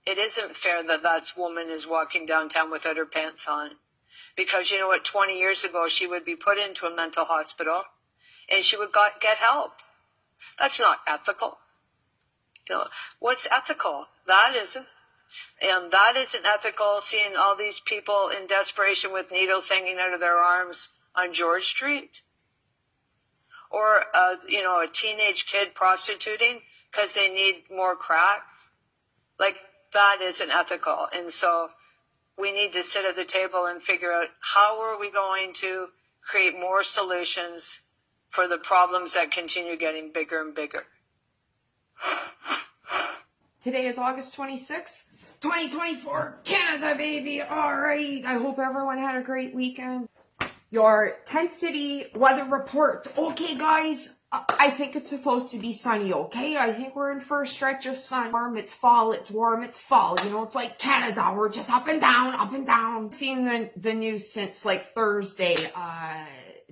it isn't fair that that woman is walking downtown without her pants on. Because you know what, 20 years ago, she would be put into a mental hospital and she would get help. That's not ethical. You know, what's ethical? That isn't. And that isn't ethical, seeing all these people in desperation with needles hanging out of their arms on George Street. Or, a teenage kid prostituting because they need more crack. Like, that isn't ethical. And so we need to sit at the table and figure out how are we going to create more solutions for the problems that continue getting bigger and bigger. Today is August 26th, 2024, Canada, baby. All right. I hope everyone had a great weekend. Your tent city weather report. Okay, guys, I think it's supposed to be sunny, okay? I think we're in for a stretch of sun. It's fall, it's warm, it's fall. You know, it's like Canada. We're just up and down, up and down. I've seen the news since like Thursday,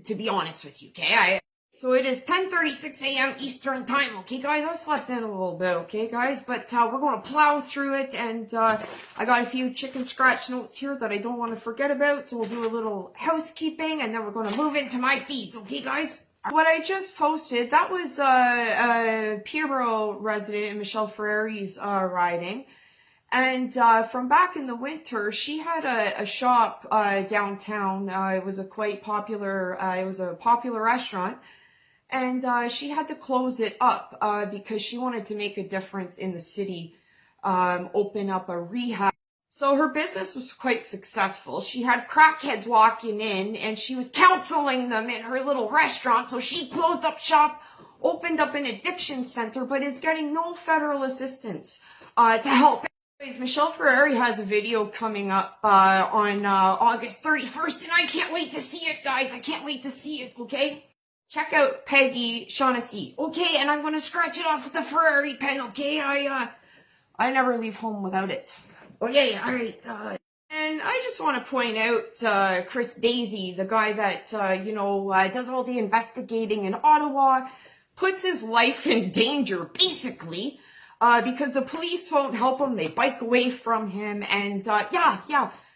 to be honest with you, okay? So it is 10:36 a.m. Eastern time, okay, guys? I slept in a little bit, okay, guys? But we're going to plow through it, and I got a few chicken scratch notes here that I don't want to forget about, so we'll do a little housekeeping, and then we're going to move into my feeds, okay, guys? What I just posted, that was a Peterborough resident, Michelle Ferreri's riding. And from back in the winter, she had a shop downtown. It was a quite popular, it was a popular restaurant. And she had to close it up because she wanted to make a difference in the city, open up a rehab. So her business was quite successful. She had crackheads walking in and she was counseling them in her little restaurant. So she closed up shop, opened up an addiction center, but is getting no federal assistance to help. Anyways, Michelle Ferreri has a video coming up on August 31st, and I can't wait to see it, guys. I can't wait to see it, okay? Check out Peggy Shaughnessy, okay? And I'm going to scratch it off with the Ferrari pen, okay? I never leave home without it. Okay, all right. And I just want to point out Chris Daisy, the guy that, does all the investigating in Ottawa, puts his life in danger, basically, because the police won't help him. They bike away from him. And,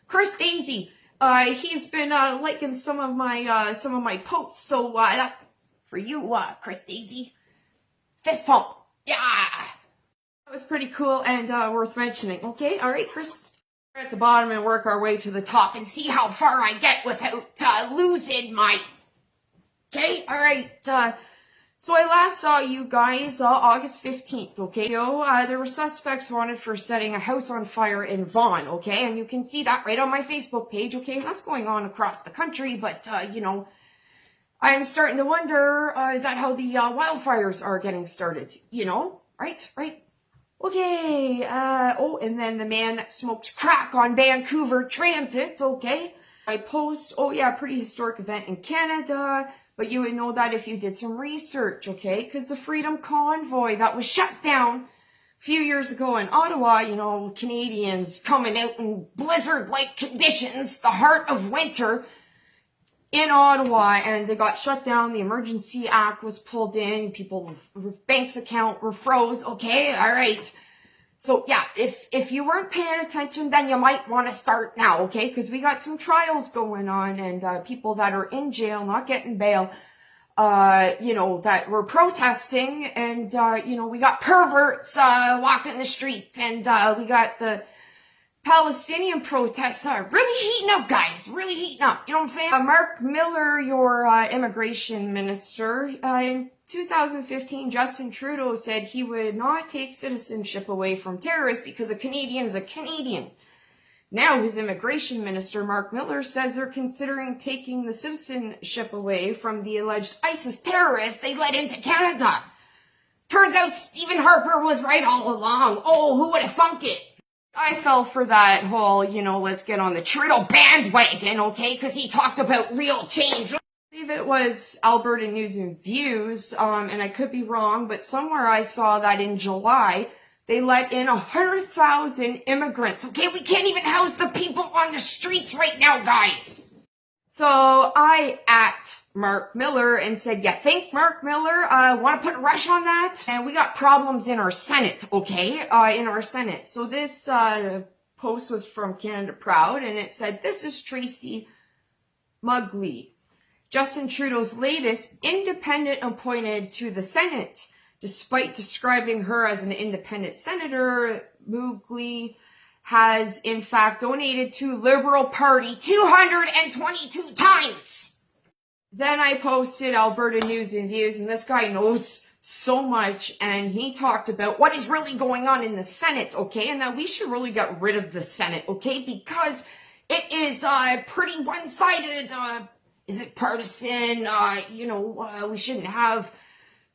Chris Daisy, he's been liking some of my posts. So, that for you, Chris Daisy, fist pump. Yeah. That was pretty cool and worth mentioning. Okay, all right, Chris. We're at the bottom and work our way to the top and see how far I get without losing my... Okay, all right. So I last saw you guys August 15th, okay? There were suspects wanted for setting a house on fire in Vaughan, okay? And you can see that right on my Facebook page, okay? That's going on across the country, but, I'm starting to wonder, is that how the wildfires are getting started? Right? Okay, and then the man that smokes crack on Vancouver Transit, okay? I post, pretty historic event in Canada, but you would know that if you did some research, okay? Because the Freedom Convoy that was shut down a few years ago in Ottawa, Canadians coming out in blizzard-like conditions, the heart of winter in Ottawa, and they got shut down. The Emergency Act was pulled in. People's banks account were froze. Okay, all right. So, yeah, if you weren't paying attention, then you might want to start now, okay? Because we got some trials going on, and people that are in jail, not getting bail, that were protesting, and, we got perverts walking the streets, and we got the Palestinian protests are really heating up, guys. Really heating up. You know what I'm saying? Mark Miller, your immigration minister, in 2015, Justin Trudeau said he would not take citizenship away from terrorists because a Canadian is a Canadian. Now his immigration minister, Mark Miller, says they're considering taking the citizenship away from the alleged ISIS terrorists they let into Canada. Turns out Stephen Harper was right all along. Oh, who would have thunk it? I fell for that whole, let's get on the Trudeau bandwagon, okay? Because he talked about real change. I believe it was Alberta News and Views, and I could be wrong, but somewhere I saw that in July, they let in 100,000 immigrants, okay? We can't even house the people on the streets right now, guys. So I, at Mark Miller and said, "You think, Mark Miller, want to put a rush on that?" And we got problems in our Senate, okay? In our Senate. So this post was from Canada Proud, and it said, "This is Tracy Mugley, Justin Trudeau's latest independent appointed to the Senate. Despite describing her as an independent senator, Mugley has in fact donated to Liberal Party 222 times." Then I posted Alberta News and Views, and this guy knows so much, and he talked about what is really going on in the Senate, okay, and that we should really get rid of the Senate, okay, because it is pretty one-sided. Is it partisan? We shouldn't have.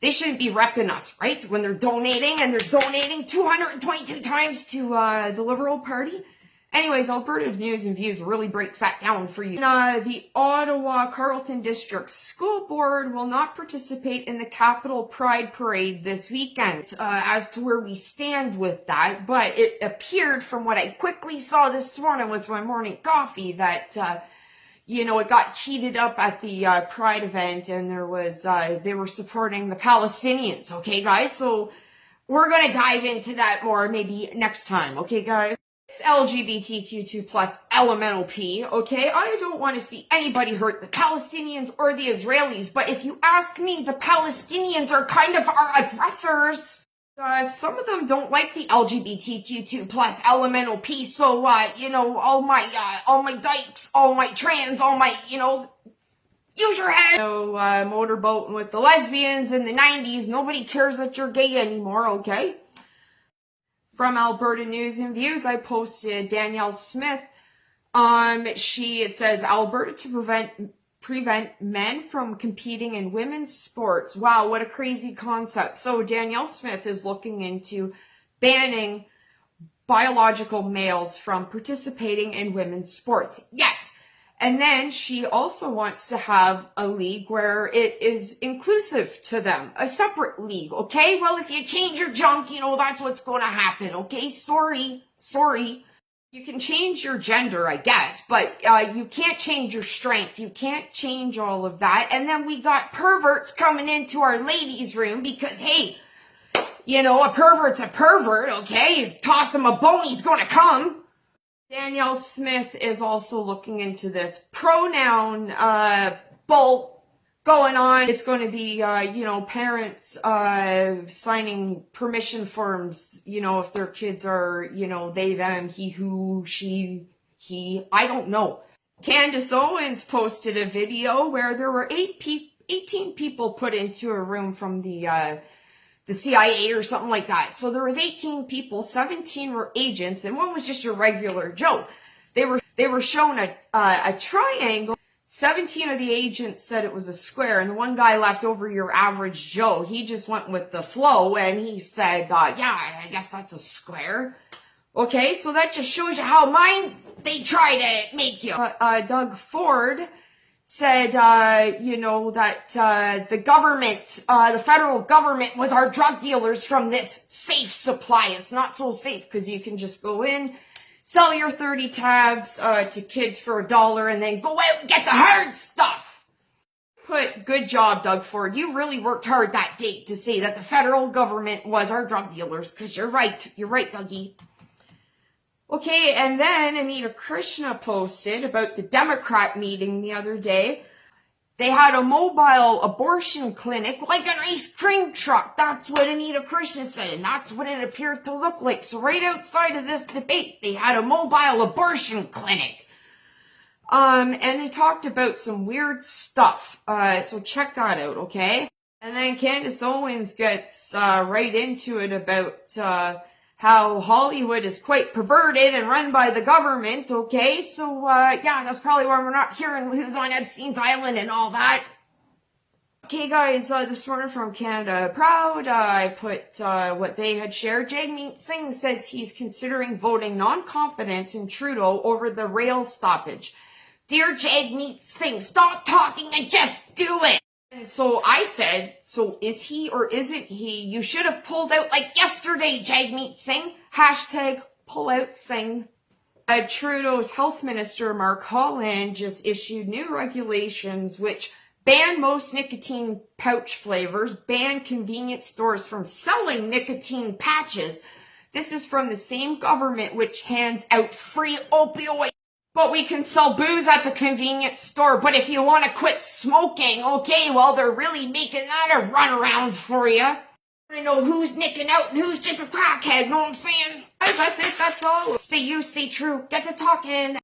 They shouldn't be repping us, right? When they're donating, and they're donating 222 times to the Liberal Party. Anyways, Alberta News and Views really breaks that down for you. The Ottawa Carleton District School Board will not participate in the Capital Pride Parade this weekend. As to where we stand with that, but it appeared from what I quickly saw this morning with my morning coffee that it got heated up at the Pride event, and there was they were supporting the Palestinians. Okay, guys, so we're gonna dive into that more maybe next time. Okay, guys. It's LGBTQ2 plus elemental P, okay? I don't want to see anybody hurt, the Palestinians or the Israelis, but if you ask me, the Palestinians are kind of our aggressors. Some of them don't like the LGBTQ2 plus elemental P, so, all my dykes, all my trans, all my, use your head. Motorboating with the lesbians in the 90s, nobody cares that you're gay anymore, okay? From Alberta News and Views, I posted Danielle Smith. It says, Alberta to prevent men from competing in women's sports. Wow, what a crazy concept. So Danielle Smith is looking into banning biological males from participating in women's sports. Yes. And then she also wants to have a league where it is inclusive to them, a separate league, okay? Well, if you change your junk, that's what's going to happen, okay? Sorry. You can change your gender, I guess, but you can't change your strength. You can't change all of that. And then we got perverts coming into our ladies' room because, hey, a pervert's a pervert, okay? You toss him a bone, he's going to come. Danielle Smith is also looking into this pronoun bull going on. It's going to be, parents signing permission forms, if their kids are, they, them, he, who, she, he, I don't know. Candace Owens posted a video where there were 18 people put into a room from the CIA or something like that. So there was 18 people, 17 were agents, and one was just your regular Joe. They were shown a triangle. 17 of the agents said it was a square, and the one guy left over your average Joe. He just went with the flow, and he said, yeah, I guess that's a square. Okay, so that just shows you how they try to make you. Doug Ford said, that the government, the federal government was our drug dealers from this safe supply. It's not so safe because you can just go in, sell your 30 tabs to kids for $1 and then go out and get the hard stuff. Good job, Doug Ford. You really worked hard that day to say that the federal government was our drug dealers because you're right. You're right, Dougie. Okay, and then Anita Krishna posted about the Democrat meeting the other day. They had a mobile abortion clinic like an ice cream truck. That's what Anita Krishna said, and that's what it appeared to look like. So right outside of this debate, they had a mobile abortion clinic. And they talked about some weird stuff. So check that out, okay? And then Candace Owens gets right into it about how Hollywood is quite perverted and run by the government, okay? So, that's probably why we're not hearing who's on Epstein's Island and all that. Okay, guys, this morning from Canada Proud, I put what they had shared. Jagmeet Singh says he's considering voting non-confidence in Trudeau over the rail stoppage. Dear Jagmeet Singh, stop talking and just do it! And so I said, so is he or isn't he? You should have pulled out like yesterday, Jagmeet Singh. Hashtag pull out Singh. Trudeau's health minister, Mark Holland, just issued new regulations which Ban most nicotine pouch flavors. Ban convenience stores from selling nicotine patches. This is from the same government which hands out free opioids. But we can sell booze at the convenience store. But if you want to quit smoking, okay, well, they're really making that a runaround for you. I want to know who's nicking out and who's just a crackhead, know what I'm saying? That's it, that's all. Stay you, stay true. Get to talking.